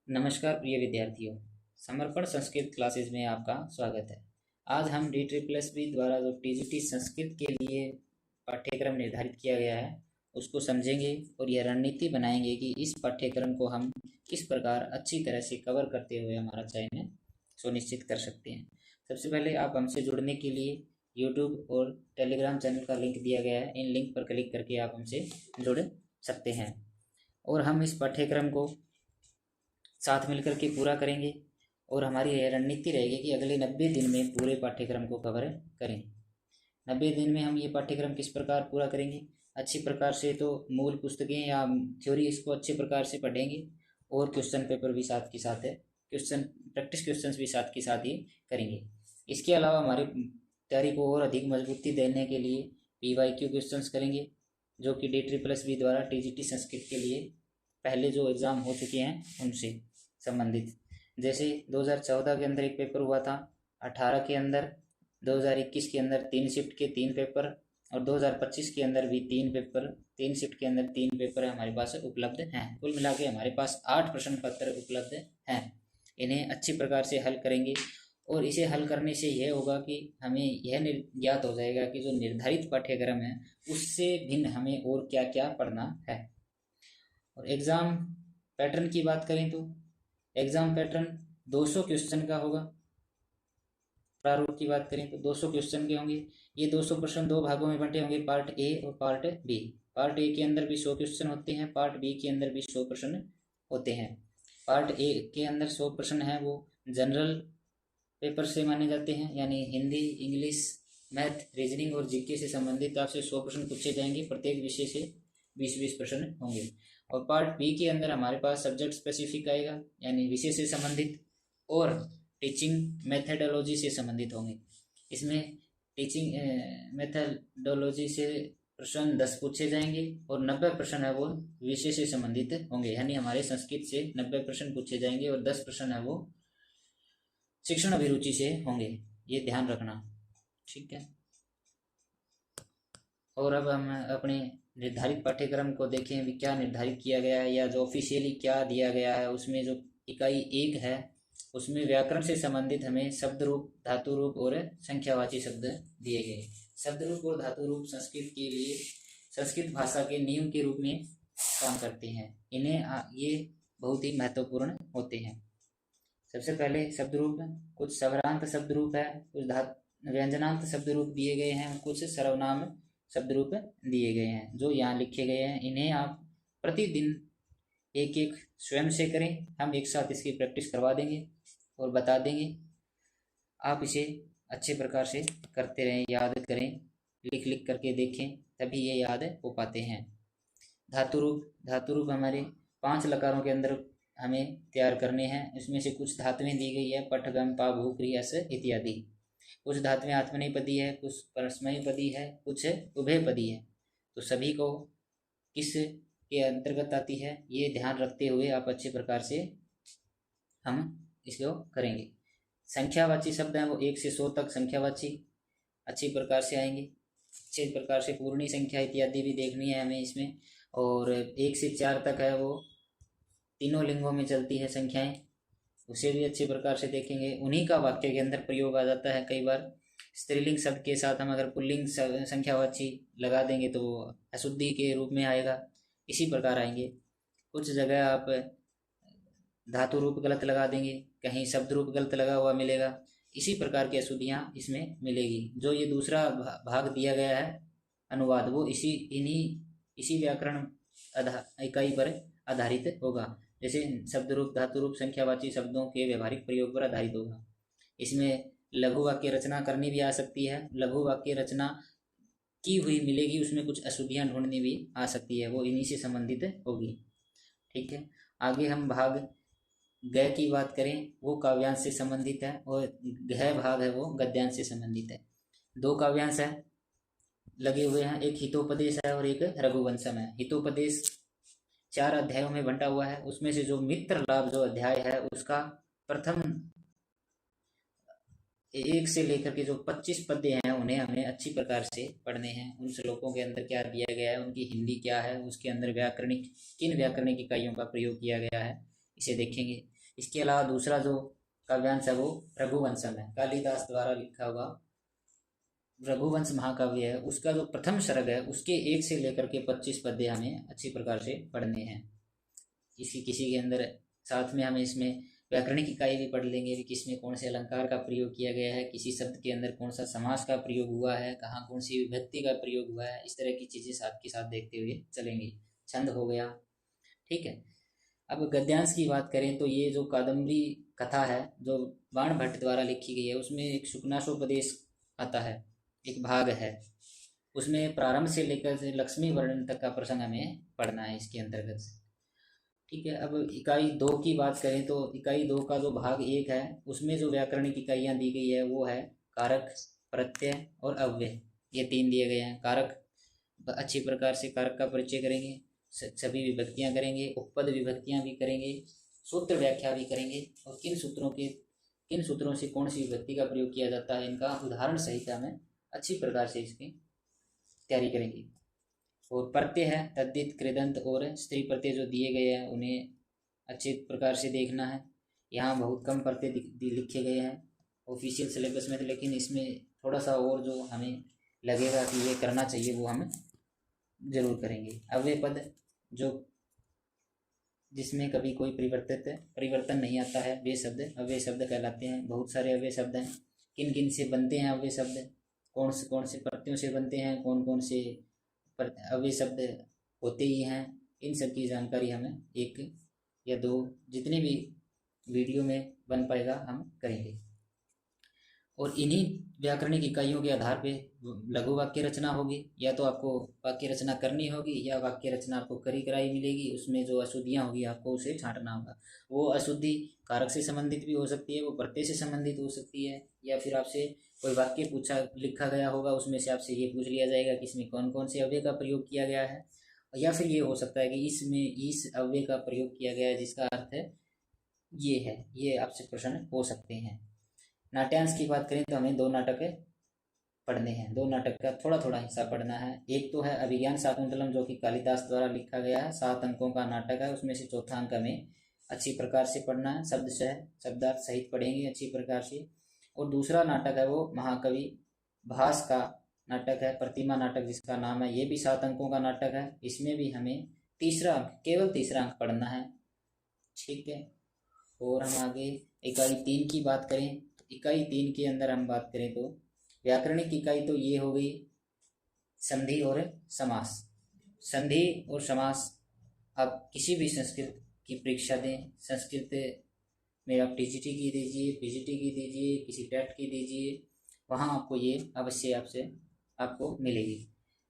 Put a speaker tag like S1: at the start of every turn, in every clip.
S1: नमस्कार प्रिय विद्यार्थियों। समर्पण संस्कृत क्लासेस में आपका स्वागत है। आज हम DSSB द्वारा जो TGT संस्कृत के लिए पाठ्यक्रम निर्धारित किया गया है उसको समझेंगे और यह रणनीति बनाएंगे कि इस पाठ्यक्रम को हम किस प्रकार अच्छी तरह से कवर करते हुए हमारा चयन सुनिश्चित कर सकते हैं। सबसे पहले आप हमसे जुड़ने के लिए YouTube और टेलीग्राम चैनल का लिंक दिया गया है। इन लिंक पर क्लिक करके आप हमसे जुड़ सकते हैं और हम इस पाठ्यक्रम को साथ मिलकर के पूरा करेंगे और हमारी यह रणनीति रहेगी कि अगले 90 दिन में पूरे पाठ्यक्रम को कवर करें। 90 दिन में हम ये पाठ्यक्रम किस प्रकार पूरा करेंगे? अच्छी प्रकार से तो मूल पुस्तकें या थ्योरी इसको अच्छे प्रकार से पढ़ेंगे और क्वेश्चन पेपर भी साथ के साथ है, प्रैक्टिस क्वेश्चंस भी साथ के साथ ही करेंगे। इसके अलावा हमारी तैयारी को और अधिक मजबूती देने के लिए PYQ क्वेश्चंस करेंगे, जो कि DSSB द्वारा TGT संस्कृत के लिए पहले जो एग्ज़ाम हो चुके हैं उनसे संबंधित। जैसे 2014 के अंदर एक पेपर हुआ था, 18 के अंदर, 2021 के अंदर 3 शिफ्ट के 3 पेपर और 2025 के अंदर भी 3 पेपर, 3 शिफ्ट के अंदर 3 पेपर हमारे पास उपलब्ध हैं। कुल मिला के हमारे पास 8 प्रश्न पत्र उपलब्ध हैं। इन्हें अच्छी प्रकार से हल करेंगे और इसे हल करने से यह होगा कि हमें यह ज्ञात हो जाएगा कि जो निर्धारित पाठ्यक्रम है उससे भिन्न हमें और क्या क्या पढ़ना है। और एग्ज़ाम पैटर्न की बात करें तो एग्ज़ाम पैटर्न 200 क्वेश्चन का होगा। प्रारूप की बात करें तो 200 क्वेश्चन के होंगे। ये 200 प्रश्न 2 भागों में बंटे होंगे, पार्ट ए और पार्ट बी। पार्ट ए के अंदर भी 100 क्वेश्चन होते हैं, पार्ट बी के अंदर भी 100 प्रश्न होते हैं। पार्ट ए के अंदर 100 प्रश्न है वो जनरल पेपर से माने जाते हैं, यानी हिंदी, इंग्लिश, मैथ, रीजनिंग और जीके से संबंधित आपसे 100 प्रश्न पूछे जाएंगे। प्रत्येक विषय से 20-20 प्रश्न होंगे। और पार्ट बी के अंदर हमारे पास सब्जेक्ट स्पेसिफिक आएगा, यानी विषय से संबंधित और टीचिंग मेथडोलॉजी से संबंधित होंगे। इसमें टीचिंग मेथडोलॉजी से प्रश्न 10 पूछे जाएंगे और 90 प्रश्न है वो विषय से संबंधित होंगे, यानी हमारे संस्कृत से 90 प्रश्न पूछे जाएंगे और 10 प्रश्न है वो शिक्षण अभिरुचि से होंगे। ये ध्यान रखना, ठीक है। और अब हम अपने निर्धारित पाठ्यक्रम को देखें भी क्या निर्धारित किया गया है या जो ऑफिशियली क्या दिया गया है। उसमें जो इकाई 1 है उसमें व्याकरण से संबंधित हमें शब्द रूप, धातु रूप और संख्यावाची शब्द दिए गए। शब्द रूप और धातु रूप संस्कृत के लिए संस्कृत भाषा के नियम के रूप में काम करते हैं। इन्हें ये बहुत ही महत्वपूर्ण होते हैं। सबसे पहले शब्द रूप, कुछ स्वरांत शब्द रूप है, कुछ व्यंजनांत शब्द रूप दिए गए हैं, कुछ सर्वनाम शब्द रूप दिए गए हैं जो यहाँ लिखे गए हैं। इन्हें आप प्रतिदिन एक एक स्वयं से करें। हम एक साथ इसकी प्रैक्टिस करवा देंगे और बता देंगे। आप इसे अच्छे प्रकार से करते रहें, याद करें, लिख लिख करके देखें, तभी ये याद हो पाते हैं। धातु रूप हमारे 5 लकारों के अंदर हमें तैयार करने हैं। इसमें से कुछ धातुएं दी गई है, पठ, गम, पा, भू, क्री, अस इत्यादि। कुछ धातुएं आत्मनेपदी है, कुछ परस्मैपदी है, कुछ उभयपदी है। तो सभी को किस के अंतर्गत आती है ये ध्यान रखते हुए आप अच्छे प्रकार से हम इसको करेंगे। संख्यावाची शब्द हैं वो 1 से 100 तक संख्यावाची अच्छी प्रकार से आएंगे। अच्छे प्रकार से पूर्णी संख्या इत्यादि भी देखनी है हमें इसमें। और 1 से 4 तक है वो तीनों लिंगों में चलती है संख्याएं, उसे भी अच्छे प्रकार से देखेंगे। उन्हीं का वाक्य के अंदर प्रयोग आ जाता है। कई बार स्त्रीलिंग शब्द के साथ हम अगर पुल्लिंग संख्यावाची लगा देंगे तो वो अशुद्धि के रूप में आएगा। इसी प्रकार आएंगे। कुछ जगह आप धातु रूप गलत लगा देंगे, कहीं शब्द रूप गलत लगा हुआ मिलेगा। इसी प्रकार की अशुद्धियाँ इसमें मिलेगी। जो ये दूसरा भाग दिया गया है अनुवाद, वो इसी व्याकरण इकाई पर आधारित होगा। जैसे शब्द रूप, धातु रूप, संख्यावाची शब्दों के व्यवहारिक प्रयोग पर आधारित होगा। इसमें लघु वाक्य रचना करनी भी आ सकती है। लघु वाक्य रचना की हुई मिलेगी, उसमें कुछ अशुद्धियाँ ढूंढनी भी आ सकती है, वो इन्हीं से संबंधित होगी, ठीक है। आगे हम भाग ग की बात करें, वो काव्यांश से संबंधित है और घ भाग है वो गद्यांश से संबंधित है। 2 काव्यांश है लगे हुए हैं, एक हितोपदेश है और एक रघुवंशम है। हितोपदेश 4 अध्यायों में बंटा हुआ है। उसमें से जो मित्र लाभ जो अध्याय है उसका प्रथम 1 से लेकर के जो 25 पद्य हैं उन्हें हमें अच्छी प्रकार से पढ़ने हैं। उन श्लोकों के अंदर क्या दिया गया है, उनकी हिंदी क्या है, उसके अंदर किन व्याकरणिक इकाइयों का प्रयोग किया गया है, इसे देखेंगे। इसके अलावा दूसरा जो काव्यांश है वो रघुवंशम है, कालिदास द्वारा लिखा हुआ रघुवंश महाकाव्य है। उसका जो प्रथम सर्ग है उसके 1 से लेकर के 25 पद्य हमें अच्छी प्रकार से पढ़ने हैं। किसी के अंदर साथ में हमें इसमें व्याकरणिक इकाई भी पढ़ लेंगे कि किसमें कौन से अलंकार का प्रयोग किया गया है, किसी शब्द के अंदर कौन सा समास का प्रयोग हुआ है, कहाँ कौन सी विभक्ति का प्रयोग हुआ है, इस तरह की चीज़ें साथ के साथ देखते हुए चलेंगे। छंद हो गया, ठीक है। अब गद्यांश की बात करें तो ये जो कादम्बरी कथा है जो बाण भट्ट द्वारा लिखी गई है उसमें एक शुकनाशोपदेश आता है, एक भाग है। उसमें प्रारंभ से लेकर लक्ष्मी वर्णन तक का प्रसंग हमें पढ़ना है इसके अंतर्गत, ठीक है। अब इकाई 2 की बात करें तो इकाई 2 का जो भाग 1 है उसमें जो व्याकरणिक इकाइयाँ दी गई है वो है कारक, प्रत्यय और अव्यय, ये 3 दिए गए हैं। कारक, अच्छी प्रकार से कारक का परिचय करेंगे, सभी विभक्तियाँ करेंगे, उपपद विभक्तियाँ भी करेंगे, सूत्र व्याख्या भी करेंगे और किन सूत्रों से कौन सी विभक्ति का प्रयोग किया जाता है इनका उदाहरण सहित हमें अच्छी प्रकार से इसकी तैयारी करेंगे। और प्रत्यय है तद्धित, कृदंत और स्त्री प्रत्यय जो दिए गए हैं उन्हें अच्छे प्रकार से देखना है। यहाँ बहुत कम प्रत्यय लिखे गए हैं ऑफिशियल सिलेबस में, लेकिन इसमें थोड़ा सा और जो हमें लगेगा कि ये करना चाहिए वो हम जरूर करेंगे। अव्यय पद जो जिसमें कभी कोई परिवर्तन नहीं आता है वे शब्द अव्यय शब्द कहलाते हैं। बहुत सारे अव्यय शब्द हैं, किन किन से बनते हैं अव्यय शब्द, कौन से प्रत्ययों से बनते हैं, कौन से अव्यय शब्द होते ही हैं, इन सब की जानकारी हमें 1 या 2 जितने भी वीडियो में बन पाएगा हम करेंगे। और इन्हीं व्याकरणिक इकाइयों के आधार पे लघु वाक्य रचना होगी, या तो आपको वाक्य रचना करनी होगी या वाक्य रचना आपको करी कराई मिलेगी। उसमें जो अशुद्धियाँ होगी आपको उसे छांटना होगा। वो अशुद्धि कारक से संबंधित भी हो सकती है, वो प्रत्यय से संबंधित हो सकती है, या फिर आपसे कोई वाक्य लिखा गया होगा उसमें से आपसे ये पूछ लिया जाएगा कि इसमें कौन कौन से अव्यय का प्रयोग किया गया है, या फिर ये हो सकता है कि इसमें इस अव्यय का प्रयोग किया गया है जिसका अर्थ है ये है, ये आपसे प्रश्न हो सकते हैं। नाट्यांश की बात करें तो हमें 2 नाटक पढ़ने हैं, 2 नाटक का थोड़ा थोड़ा हिस्सा पढ़ना है। एक तो है अभिज्ञान शाकुंतलम जो कि कालिदास द्वारा लिखा गया है, 7 अंकों का नाटक है। उसमें से चौथा अंक हमें अच्छी प्रकार से पढ़ना है, शब्दार्थ सहित पढ़ेंगे अच्छी प्रकार से। और दूसरा नाटक है वो महाकवि भास का नाटक है, प्रतिमा नाटक जिसका नाम है, ये भी 7 अंकों का नाटक है। इसमें भी हमें केवल तीसरा अंक पढ़ना है, ठीक है। और हम आगे इकाई 3 की बात करें, इकाई 3 के अंदर हम बात करें तो व्याकरणिक इकाई तो ये हो गई संधि और समास। संधि और समास आप किसी भी संस्कृत की परीक्षा दें, संस्कृत में आप टीजीटी की दीजिए, पीजीटी की दीजिए, किसी टेट की दीजिए, वहाँ आपको ये अवश्य आपको मिलेगी।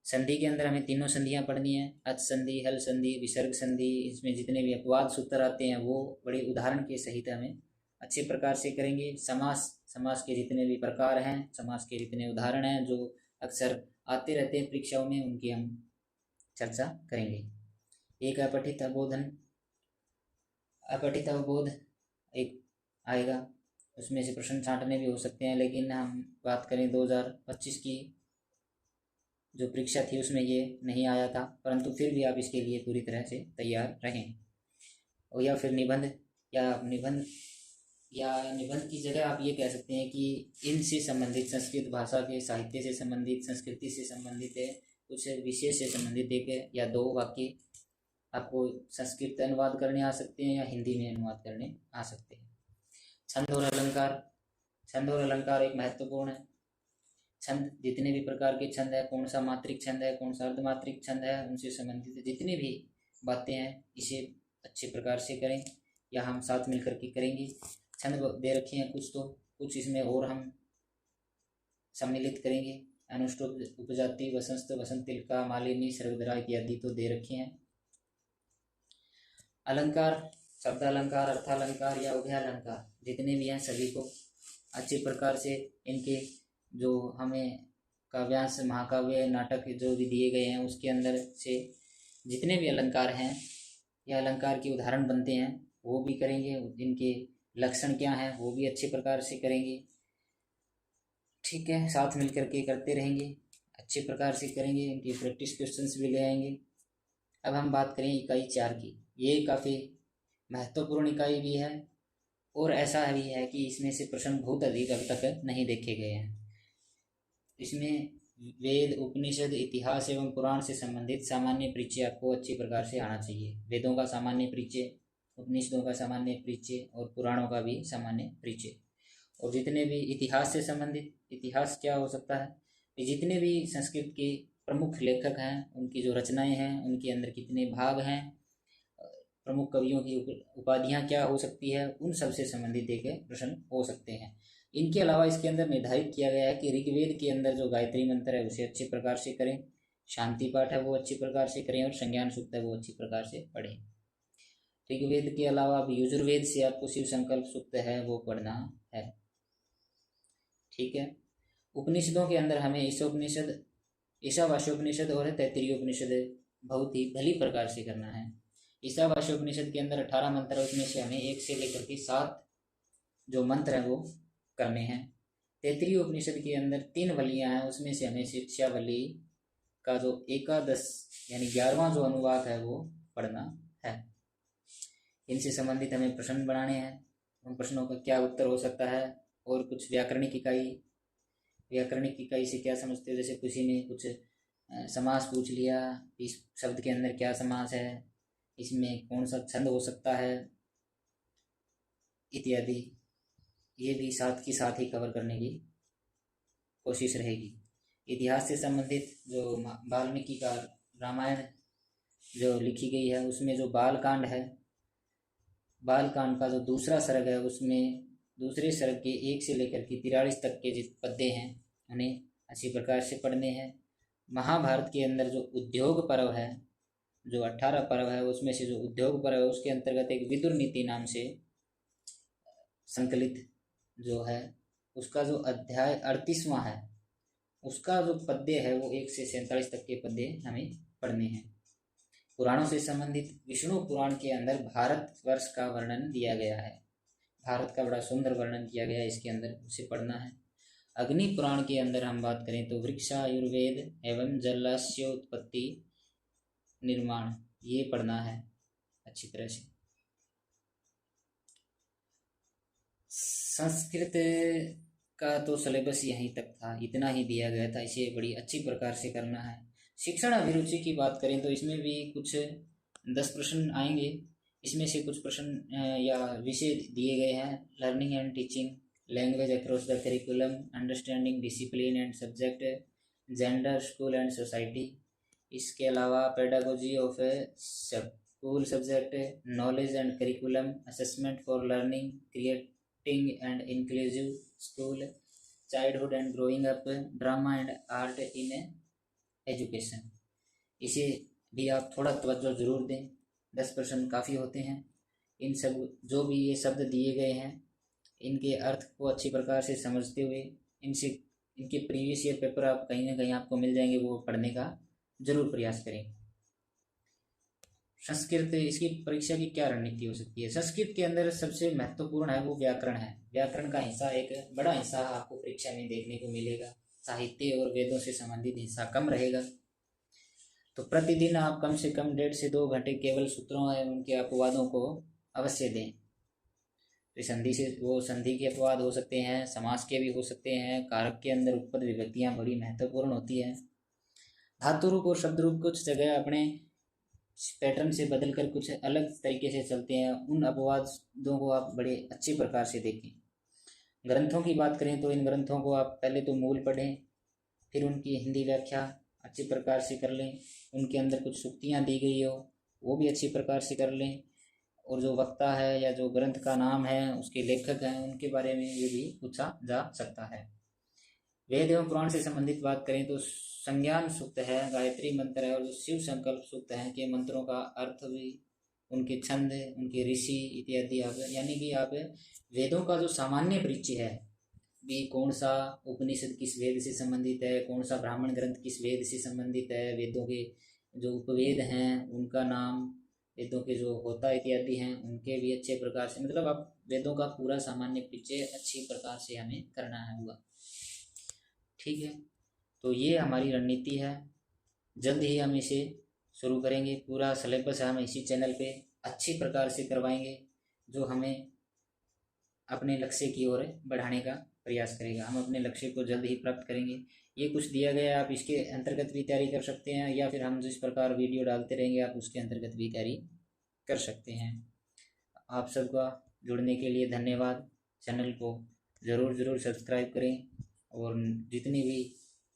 S1: संधि के अंदर हमें 3 संधियाँ पढ़नी है, अच संधि, हल संधि, विसर्ग संधि। इसमें जितने भी अपवाद सूत्र आते हैं वो बड़े उदाहरण के सहित हमें अच्छे प्रकार से करेंगे। समास के जितने भी प्रकार हैं, समास के जितने उदाहरण हैं जो अक्सर आते रहते हैं परीक्षाओं में, उनकी हम चर्चा करेंगे। एक अपठित अवबोध एक आएगा, उसमें से प्रश्न छांटने भी हो सकते हैं, लेकिन हम बात करें 2025 की जो परीक्षा थी उसमें ये नहीं आया था, परंतु फिर भी आप इसके लिए पूरी तरह से तैयार रहें। और या फिर निबंध की जगह आप ये कह सकते हैं कि इनसे संबंधित, संस्कृत भाषा के साहित्य से संबंधित, संस्कृति से संबंधित है, कुछ विशेष से संबंधित 1 या 2 वाक्य आपको संस्कृत अनुवाद करने आ सकते हैं या हिंदी में अनुवाद करने आ सकते हैं। छंद और अलंकार एक महत्वपूर्ण है। छंद जितने भी प्रकार के छंद है, कौन सा मात्रिक छंद है, कौन सा अर्धमात्रिक छंद है, उनसे संबंधित जितनी भी बातें हैं इसे अच्छे प्रकार से करें, या हम साथ मिलकर के करेंगे। छंद दे रखे हैं कुछ, तो कुछ इसमें और हम सम्मिलित करेंगे। अनुष्टुप, उपजाति, वसंत, वसंतिका, मालिनी, सर्वधरा इत्यादि तो दे रखे हैं। अलंकार, शब्दालंकार, अर्थालंकार या उभयालंकार जितने भी हैं सभी को अच्छे प्रकार से इनके जो हमें काव्यांश, महाकाव्य, नाटक जो भी दिए गए हैं उसके अंदर से जितने भी अलंकार हैं या अलंकार के उदाहरण बनते हैं वो भी करेंगे। इनके लक्षण क्या हैं वो भी अच्छे प्रकार से करेंगे, ठीक है। साथ मिलकर के करते रहेंगे, अच्छे प्रकार से करेंगे, इनकी प्रैक्टिस क्वेश्चंस भी ले आएंगे। अब हम बात करें इकाई 4 की, ये काफ़ी महत्वपूर्ण इकाई भी है और ऐसा भी है कि इसमें से प्रश्न बहुत अधिक अब तक नहीं देखे गए हैं। इसमें वेद, उपनिषद, इतिहास एवं पुराण से संबंधित सामान्य परिचय आपको अच्छी प्रकार से आना चाहिए। वेदों का सामान्य परिचय, उपनिषदों का सामान्य परिचय और पुराणों का भी सामान्य परिचय। और जितने भी इतिहास से संबंधित, इतिहास क्या हो सकता है कि जितने भी संस्कृत के प्रमुख लेखक हैं, उनकी जो रचनाएं हैं, उनके अंदर कितने भाग हैं, प्रमुख कवियों की उपाधियां क्या हो सकती है, उन सब से संबंधित एक प्रश्न हो सकते हैं। इनके अलावा इसके अंदर निर्धारित किया गया है कि ऋग्वेद के अंदर जो गायत्री मंत्र है उसे अच्छे प्रकार से करें, शांति पाठ है वो अच्छी प्रकार से करें और संज्ञान सूक्त है वो अच्छी प्रकार से पढ़ें। ऋग्वेद के अलावा अब यजुर्वेद से आपको शिव संकल्प सूक्त है वो पढ़ना है। ठीक है। उपनिषदों के अंदर हमें ईशोपनिषद, ईशावास्योपनिषद और तैत्तिरीयोपनिषद बहुत ही भली प्रकार से करना है। ईशावास्योपनिषद के अंदर 18 मंत्र है, उसमें से हमें 1 से लेकर के 7 जो मंत्र हैं वो करने हैं। तैत्तिरीय उपनिषद के अंदर 3 वलियां हैं, उसमें से हमें शिक्षावली का जो एकादश यानी 11वां जो अनुवाद है वो पढ़ना है। इनसे संबंधित हमें प्रश्न बनाने हैं, उन प्रश्नों का क्या उत्तर हो सकता है, और कुछ व्याकरणिक इकाई से क्या समझते हो। जैसे किसी ने कुछ समास पूछ लिया, इस शब्द के अंदर क्या समास है, इसमें कौन सा छंद हो सकता है इत्यादि, ये भी साथ की साथ ही कवर करने की कोशिश रहेगी। इतिहास से संबंधित जो वाल्मीकि का रामायण जो लिखी गई है उसमें जो बालकांड है, बालकांड का जो दूसरा सर्ग है उसमें दूसरे सर्ग के 1 से लेकर के 43 तक के जिस पद्य हैं उन्हें अच्छी प्रकार से पढ़ने हैं। महाभारत के अंदर जो उद्योग पर्व है, जो 18 पर्व है उसमें से जो उद्योग पर्व है उसके अंतर्गत एक विदुर नीति नाम से संकलित जो है उसका जो अध्याय 38वां है उसका जो पद्य है वो 1 से 47 तक के पद्य हमें पढ़ने हैं। पुराणों से संबंधित विष्णु पुराण के अंदर भारतवर्ष का वर्णन दिया गया है, भारत का बड़ा सुंदर वर्णन किया गया है इसके अंदर, उसे पढ़ना है। अग्नि पुराण के अंदर हम बात करें तो वृक्षायुर्वेद एवं जलाशयोत्पत्ति निर्माण, ये पढ़ना है अच्छी तरह से। संस्कृत का तो सिलेबस यहीं तक था, इतना ही दिया गया था, इसे बड़ी अच्छी प्रकार से करना है। शिक्षण अभिरुचि की बात करें तो इसमें भी कुछ 10 प्रश्न आएंगे। इसमें से कुछ प्रश्न या विषय दिए गए हैं, learning and teaching, language across the curriculum, understanding discipline and subject, gender, school and society. इसके अलावा pedagogy of school subject, knowledge and curriculum, assessment for learning, creating and inclusive school, childhood and growing up, drama and art in education. इसे भी आप थोड़ा तवज्जो ज़रूर दें, 10 प्रश्न काफ़ी होते हैं। इन सब जो भी ये शब्द दिए गए हैं इनके अर्थ को अच्छी प्रकार से समझते हुए इनसे इनके प्रीवियस ईयर पेपर आप कहीं ना कहीं आपको मिल जाएंगे, वो पढ़ने का जरूर प्रयास करें। संस्कृत, इसकी परीक्षा की क्या रणनीति हो सकती है। संस्कृत के अंदर सबसे महत्वपूर्ण है वो व्याकरण है। व्याकरण का हिस्सा एक बड़ा हिस्सा आपको परीक्षा में देखने को मिलेगा, साहित्य और वेदों से संबंधित हिस्सा कम रहेगा। तो प्रतिदिन आप कम से कम 1.5 से 2 घंटे केवल सूत्रों एवं उनके अपवादों को अवश्य दें। तो संधि से वो संधि के अपवाद हो सकते हैं, समास के भी हो सकते हैं, कारक के अंदर उपपद विभक्तियां बड़ी महत्वपूर्ण होती है। धातु रूप और शब्द रूप कुछ जगह अपने पैटर्न से बदलकर कुछ अलग तरीके से चलते हैं, उन अपवादों को आप बड़े अच्छी प्रकार से देखें। ग्रंथों की बात करें तो इन ग्रंथों को आप पहले तो मूल पढ़ें, फिर उनकी हिंदी व्याख्या अच्छी प्रकार से कर लें, उनके अंदर कुछ सूक्तियाँ दी गई हो वो भी अच्छी प्रकार से कर लें, और जो वक्ता है या जो ग्रंथ का नाम है उसके लेखक हैं उनके बारे में ये भी पूछा जा सकता है। वेद एवं पुराण से संबंधित बात करें तो संज्ञान सूक्त है, गायत्री मंत्र है और जो शिव संकल्प सूक्त है के मंत्रों का अर्थ भी, उनके छंद, उनके ऋषि इत्यादि आप, यानी कि आप वेदों का जो सामान्य परिचय है भी, कौन सा उपनिषद किस वेद से संबंधित है, कौन सा ब्राह्मण ग्रंथ किस वेद से संबंधित है, वेदों के जो उपवेद हैं उनका नाम, वेदों के जो होता इत्यादि हैं उनके भी अच्छे प्रकार से, मतलब आप वेदों का पूरा सामान्य परिचय अच्छी प्रकार से हमें करना है हुआ। ठीक है, तो ये हमारी रणनीति है। जल्द ही हम इसे शुरू करेंगे, पूरा सिलेबस हम इसी चैनल पे अच्छी प्रकार से करवाएंगे। जो हमें अपने लक्ष्य की ओर बढ़ाने का प्रयास करेगा। हम अपने लक्ष्य को जल्द ही प्राप्त करेंगे। ये कुछ दिया गया है, आप इसके अंतर्गत भी तैयारी कर सकते हैं, या फिर हम जिस प्रकार वीडियो डालते रहेंगे आप उसके अंतर्गत भी तैयारी कर सकते हैं। आप सबका जुड़ने के लिए धन्यवाद। चैनल को ज़रूर सब्सक्राइब करें, और जितनी भी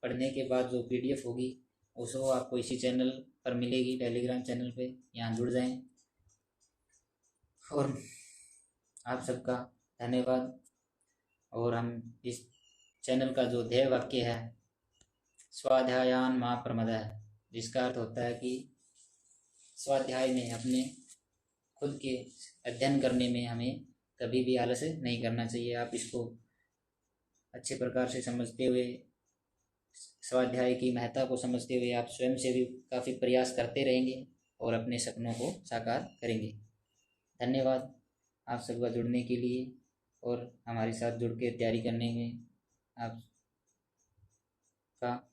S1: पढ़ने के बाद जो PDF होगी उसको आपको इसी चैनल पर मिलेगी, टेलीग्राम चैनल पे, यहाँ जुड़ जाएं। और आप सबका धन्यवाद। और हम इस चैनल का जो ध्येय वाक्य है स्वाध्यायान मा प्रमदः, जिसका अर्थ होता है कि स्वाध्याय में अपने खुद के अध्ययन करने में हमें कभी भी आलस नहीं करना चाहिए। आप इसको अच्छे प्रकार से समझते हुए, स्वाध्याय की महत्ता को समझते हुए आप स्वयं से भी काफ़ी प्रयास करते रहेंगे और अपने सपनों को साकार करेंगे। धन्यवाद आप सबका जुड़ने के लिए और हमारे साथ जुड़ के तैयारी करने में आप का